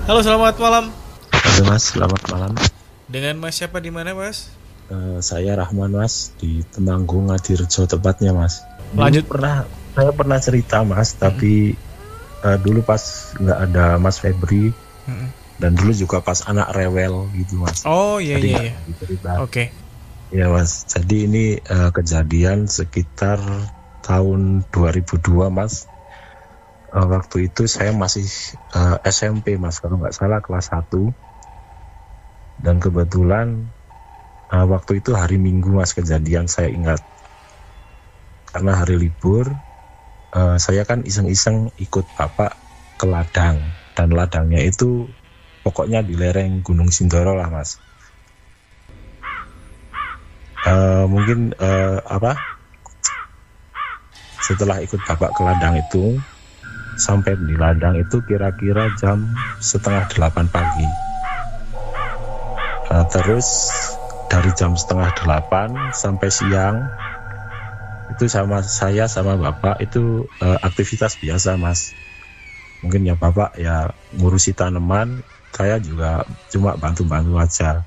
Halo, selamat malam. Halo Mas, selamat malam. Dengan Mas siapa di mana, Mas? Saya Rahman Mas di Temanggung Ngadirejo tepatnya Mas. Dulu Lanjut. saya pernah cerita Mas, Mm-mm. tapi dulu pas nggak ada Mas Febri Mm-mm. dan dulu juga pas anak rewel gitu Mas. Oh iya Jadi iya nggak iya. cerita. Oke. Ya Mas, jadi ini kejadian sekitar tahun 2002 Mas. Waktu itu saya masih SMP Mas, kalau nggak salah kelas 1. Dan kebetulan waktu itu hari Minggu Mas, kejadian saya ingat. Karena hari libur, saya kan iseng-iseng ikut bapak ke ladang. Dan ladangnya itu pokoknya di lereng Gunung Sindoro lah Mas. Mungkin setelah ikut bapak ke ladang itu, sampai di ladang itu kira-kira jam 7:30 pagi. Terus dari jam 7:30 sampai siang itu saya sama bapak itu aktivitas biasa Mas. Mungkin ya bapak ya ngurusi tanaman, saya juga cuma bantu-bantu aja.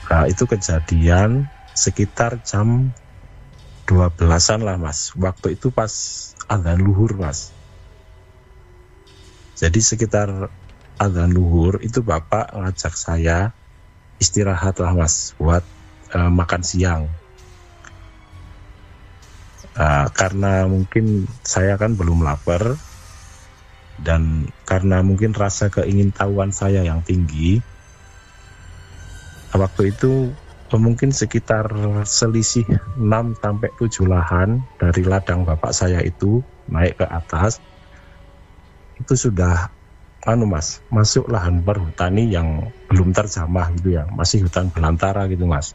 Nah itu kejadian sekitar jam 12-an lah Mas. Waktu itu pas adzan luhur Mas. Jadi sekitar adzan luhur itu bapak ngajak saya istirahat lah Mas buat makan siang. Karena mungkin saya kan belum lapar dan karena mungkin rasa keingintahuan saya yang tinggi, waktu itu mungkin sekitar selisih 6-7 lahan dari ladang bapak saya itu naik ke atas, itu sudah Mas, masuk lahan perhutani yang belum terjamah gitu ya, masih hutan belantara gitu Mas.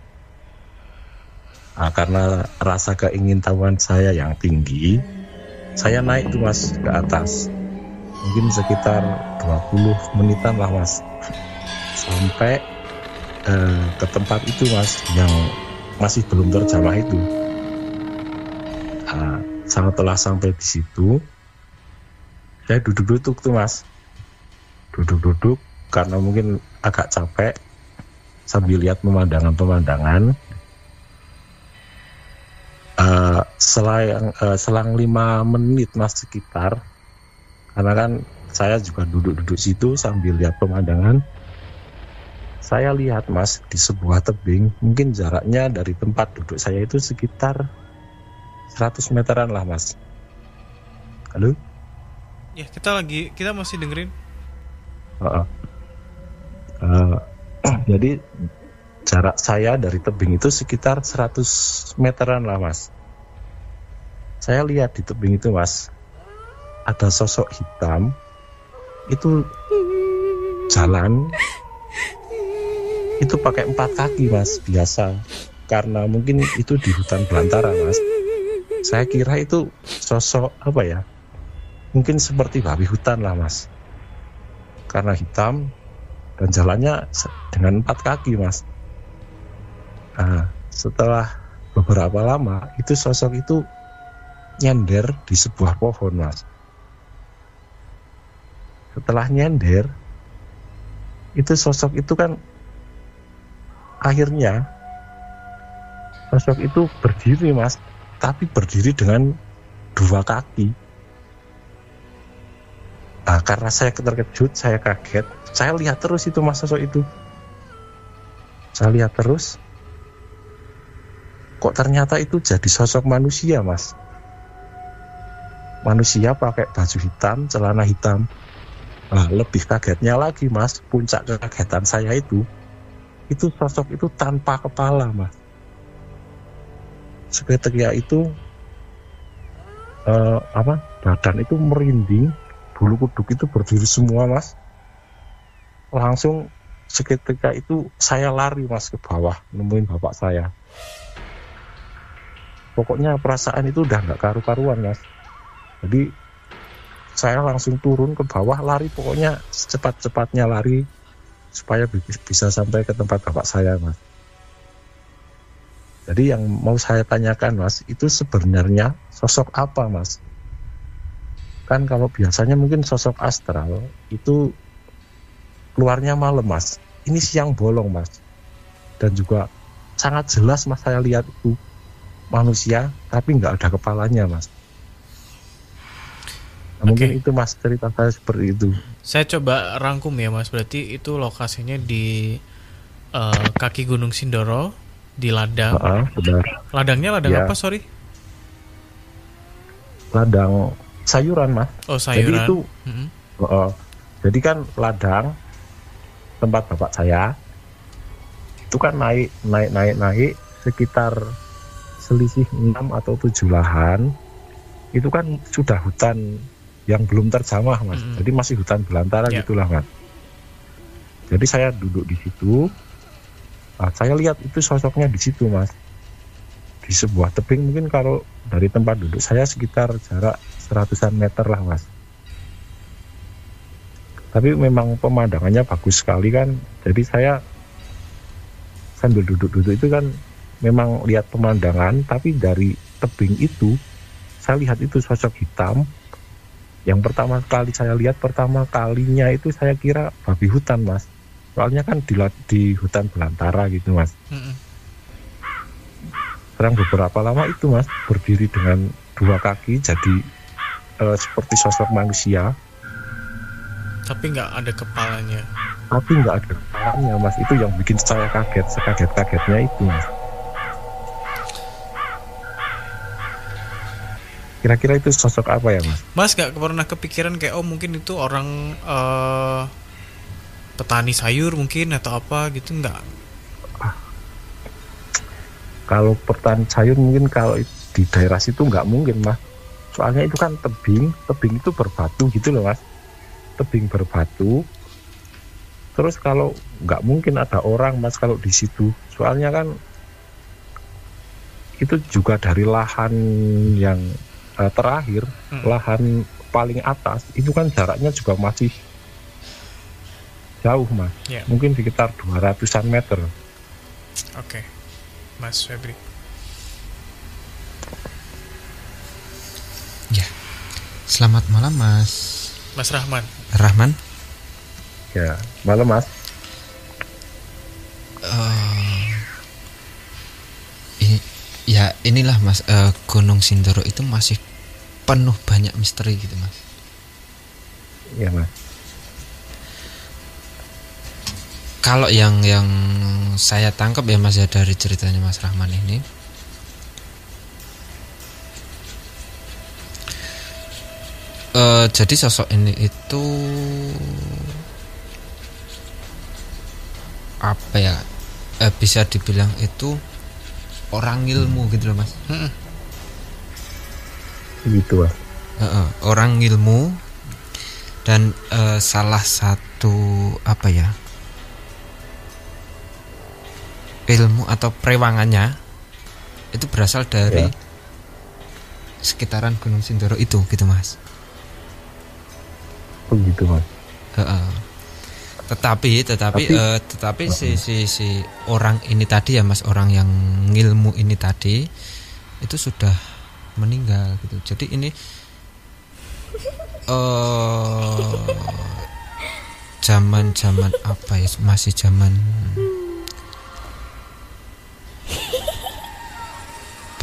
Karena rasa keingintahuan saya yang tinggi, saya naik tuh Mas ke atas. Mungkin sekitar 20 menitan lah Mas. Sampai ke tempat itu Mas, yang masih belum terjamah itu. Setelah sampai di situ, saya duduk-duduk tuh Mas. Duduk-duduk karena mungkin agak capek sambil lihat pemandangan-pemandangan. Selang 5 menit Mas sekitar, karena kan saya juga duduk-duduk situ sambil lihat pemandangan. Saya lihat Mas di sebuah tebing, mungkin jaraknya dari tempat duduk saya itu sekitar 100 meteran lah Mas. Halo? Ya, kita masih dengerin. Jadi jarak saya dari tebing itu sekitar 100 meteran lah Mas. Saya lihat di tebing itu Mas, ada sosok hitam, itu jalan, itu pakai 4 kaki Mas, biasa. Karena mungkin itu di hutan belantara Mas. Saya kira itu sosok apa ya, mungkin seperti babi hutan lah Mas. Karena hitam dan jalannya dengan 4 kaki Mas. Setelah beberapa lama itu sosok itu nyender di sebuah pohon Mas. Setelah nyender itu sosok itu kan akhirnya sosok itu berdiri Mas, tapi berdiri dengan 2 kaki. Karena saya terkejut, saya kaget, saya lihat terus itu Mas, sosok itu. Saya lihat terus, kok ternyata itu jadi sosok manusia Mas. Manusia pakai baju hitam, celana hitam. Lebih kagetnya lagi Mas, puncak kekagetan saya itu sosok itu tanpa kepala Mas. Seketika itu badan itu merinding, bulu kuduk itu berdiri semua Mas. Langsung seketika itu saya lari Mas ke bawah, nemuin bapak saya. Pokoknya perasaan itu udah gak karu-karuan Mas. Jadi saya langsung turun ke bawah, lari, pokoknya secepat-cepatnya lari supaya bisa sampai ke tempat bapak saya Mas. Jadi yang mau saya tanyakan Mas, itu sebenarnya sosok apa Mas? Kan kalau biasanya mungkin sosok astral itu keluarnya malam mas, ini siang bolong mas, dan juga sangat jelas mas saya lihat itu manusia tapi nggak ada kepalanya mas. Nah, mungkin itu mas cerita saya seperti itu. Saya coba rangkum ya mas, berarti itu lokasinya di kaki Gunung Sindoro, di ladang. Benar. Ladangnya ladang Ya. apa, sorry? Ladang sayuran mas. Oh, sayuran. Jadi itu jadi kan ladang tempat bapak saya itu kan naik sekitar selisih 6 atau 7 lahan. Itu kan sudah hutan yang belum terjamah mas. Jadi masih hutan belantara gitulah mas. Jadi saya duduk di situ. Nah, saya lihat itu sosoknya di situ mas, di sebuah tebing. Mungkin kalau dari tempat duduk saya sekitar jarak 100-an meter lah mas. Tapi memang pemandangannya bagus sekali kan. Jadi saya sambil duduk-duduk itu kan memang lihat pemandangan. Tapi dari tebing itu saya lihat itu sosok hitam. Yang pertama kali saya lihat, pertama kalinya itu saya kira babi hutan mas. Soalnya kan di hutan belantara gitu mas. Sekarang beberapa lama itu mas berdiri dengan 2 kaki, jadi seperti sosok manusia. Tapi nggak ada kepalanya. Tapi nggak ada kepalanya mas. Itu yang bikin saya kaget, sekaget-kagetnya itu mas. Kira-kira itu sosok apa ya mas? Mas nggak pernah kepikiran kayak mungkin itu orang petani sayur mungkin atau apa gitu, nggak? Kalau petani sayur mungkin kalau di daerah situ nggak mungkin mas. Soalnya itu kan tebing itu berbatu gitu loh mas. Tebing berbatu. Terus kalau nggak mungkin ada orang mas kalau di situ. Soalnya kan itu juga dari lahan yang terakhir, lahan paling atas itu kan jaraknya juga masih jauh mas. Mungkin sekitar 200-an meter. Oke. Mas Febri. Ya. Selamat malam Mas. Mas Rahman. Ya, malam mas. Ya inilah mas, Gunung Sindoro itu masih penuh banyak misteri gitu mas. Iya mas. Kalau yang saya tangkap ya mas ya dari ceritanya Mas Rahman ini, jadi sosok ini itu apa ya, bisa dibilang itu orang ilmu gitu loh mas. Gitu mas. Orang ilmu dan salah satu apa ya, ilmu atau perewangannya itu berasal dari sekitaran Gunung Sindoro itu gitu mas. Begitu mas. Tetapi si orang ini tadi ya mas, orang yang ngilmu ini tadi itu sudah meninggal gitu. Jadi ini zaman apa ya, masih zaman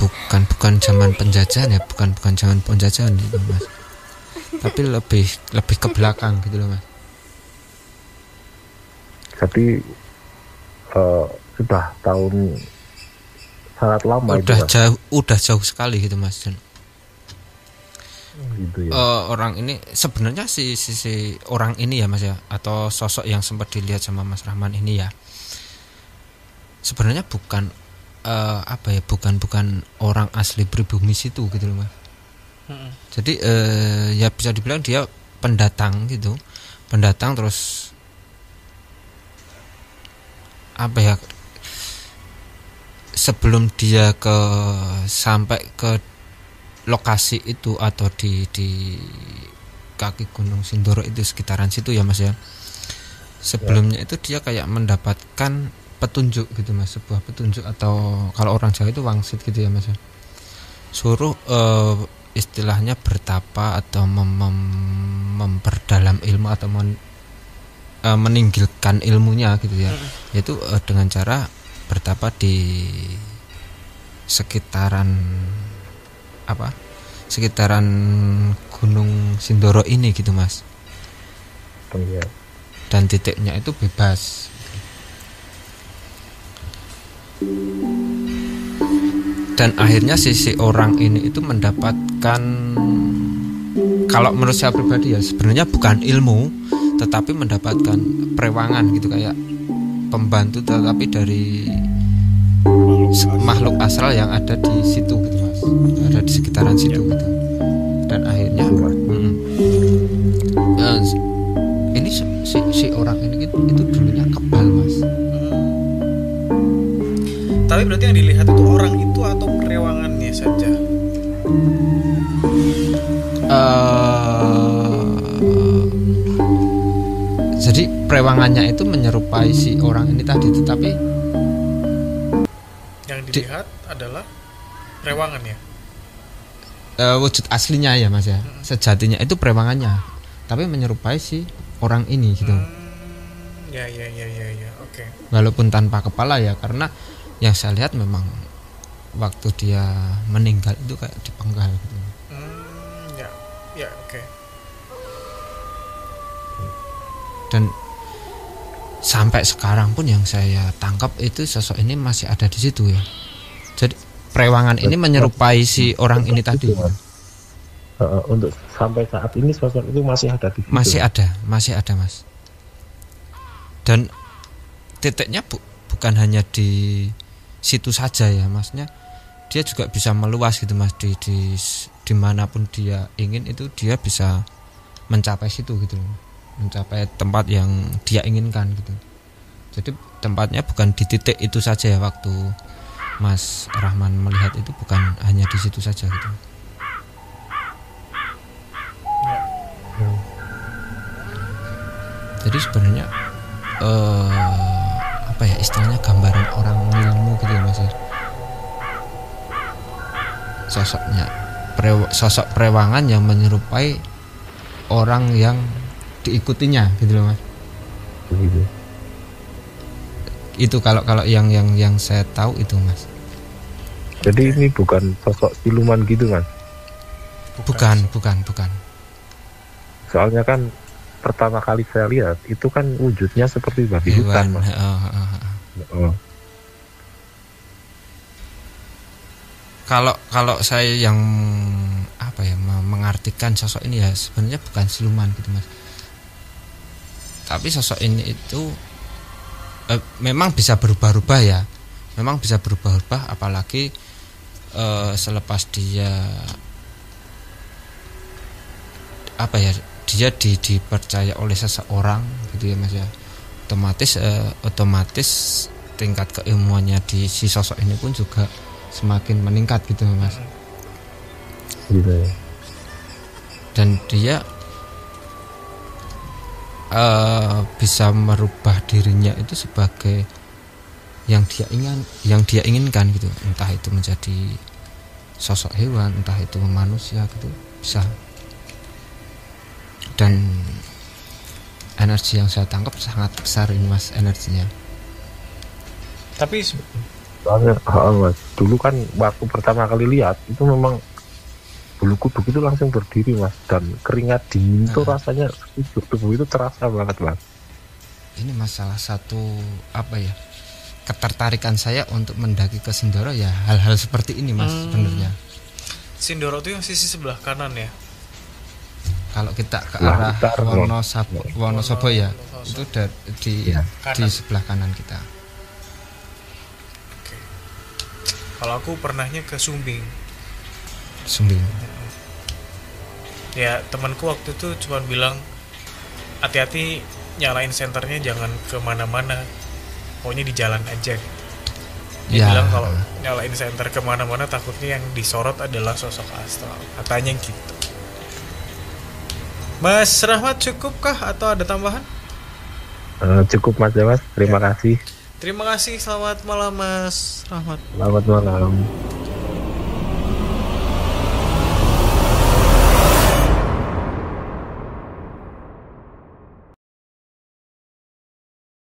bukan zaman penjajahan ya, bukan zaman penjajahan gitu mas, tapi lebih ke belakang gitu loh mas. Jadi sudah tahun sangat lama udah jauh sekali gitu mas. Dan gitu ya. Orang ini sebenarnya si orang ini ya mas ya, atau sosok yang sempat dilihat sama Mas Rahman ini ya, sebenarnya bukan apa ya, bukan orang asli pribumi situ gitu loh mas. Jadi ya bisa dibilang dia pendatang gitu, terus apa ya, sebelum dia sampai ke lokasi itu atau di kaki Gunung Sindoro itu, sekitaran situ ya mas ya, sebelumnya itu dia kayak mendapatkan petunjuk gitu mas, sebuah petunjuk, atau kalau orang Jawa itu wangsit gitu ya mas ya, suruh istilahnya bertapa atau memperdalam ilmu atau meninggalkan ilmunya gitu ya, yaitu dengan cara bertapa di sekitaran Gunung Sindoro ini gitu Mas. Iya. Dan titiknya itu bebas. Dan akhirnya sisi orang ini itu mendapatkan, kalau menurut saya pribadi ya, sebenarnya bukan ilmu, tetapi mendapatkan perewangan gitu, kayak pembantu tetapi dari makhluk astral yang ada di situ gitu Mas, ada di sekitaran situ gitu. Dan akhirnya ini si orang ini itu dulunya kebal Mas. Tapi berarti yang dilihat itu orang itu atau perewangannya saja? Jadi perewangannya itu menyerupai si orang ini tadi, tetapi yang dilihat adalah perewangannya. Wujud aslinya ya Mas ya, sejatinya itu perewangannya, tapi menyerupai si orang ini gitu. Ya, oke. Walaupun tanpa kepala ya, karena yang saya lihat memang waktu dia meninggal itu kayak dipenggal gitu. Ya, oke. Dan sampai sekarang pun yang saya tangkap itu sosok ini masih ada di situ ya. Jadi perewangan ini menyerupai si orang ini tadi. Untuk sampai saat ini sosok itu masih ada di situ. Masih ada Mas. Dan titiknya bukan hanya di situ saja ya Masnya, dia juga bisa meluas gitu Mas, di dimanapun dia ingin itu dia bisa mencapai situ gitu, mencapai tempat yang dia inginkan gitu. Jadi tempatnya bukan di titik itu saja ya, waktu Mas Rahman melihat itu bukan hanya di situ saja gitu. Jadi sebenarnya apa ya istilahnya, gambaran orang ilmu gitu ya Mas ya. Sosoknya sosok perewangan yang menyerupai orang yang diikutinya gitu loh Mas. Begitu. Itu kalau yang saya tahu itu Mas. Jadi ini bukan sosok siluman gitu Mas. Bukan. Soalnya kan pertama kali saya lihat itu kan wujudnya seperti babi hutan Mas. Kalau saya yang apa ya, mengartikan sosok ini ya sebenarnya bukan siluman gitu Mas. Tapi sosok ini itu memang bisa berubah-ubah ya. Memang bisa berubah-ubah, apalagi selepas dia apa ya, dia dipercaya oleh seseorang gitu ya Mas ya. Otomatis tingkat keilmuannya di si sosok ini pun juga semakin meningkat gitu Mas. Gitu ya. Dan dia bisa merubah dirinya itu sebagai yang dia inginkan gitu. Entah itu menjadi sosok hewan, entah itu manusia gitu, bisa. Dan energi yang saya tangkap sangat besar ini Mas, energinya. Tapi Soalnya Mas, dulu kan waktu pertama kali lihat itu memang bulu kuduk itu langsung berdiri Mas, dan keringat dingin itu rasanya sekujur tubuh itu terasa banget Mas. Ini masalah satu apa ya, ketertarikan saya untuk mendaki ke Sindoro ya hal-hal seperti ini Mas sebenarnya. Sindoro itu yang sisi sebelah kanan ya. Kalau kita ke arah Wonosobo ya, itu di sebelah kanan kita. Oke. Kalau aku pernahnya ke Sumbing. Ya temanku waktu itu cuma bilang hati-hati nyalain senternya, jangan kemana-mana, pokoknya di jalan aja. Dia bilang kalau nyalain senter kemana-mana takutnya yang disorot adalah sosok astral, katanya gitu. Mas Rahmat, cukupkah atau ada tambahan? Cukup Mas. Terima kasih. Terima kasih, selamat malam Mas Rahmat. Selamat malam.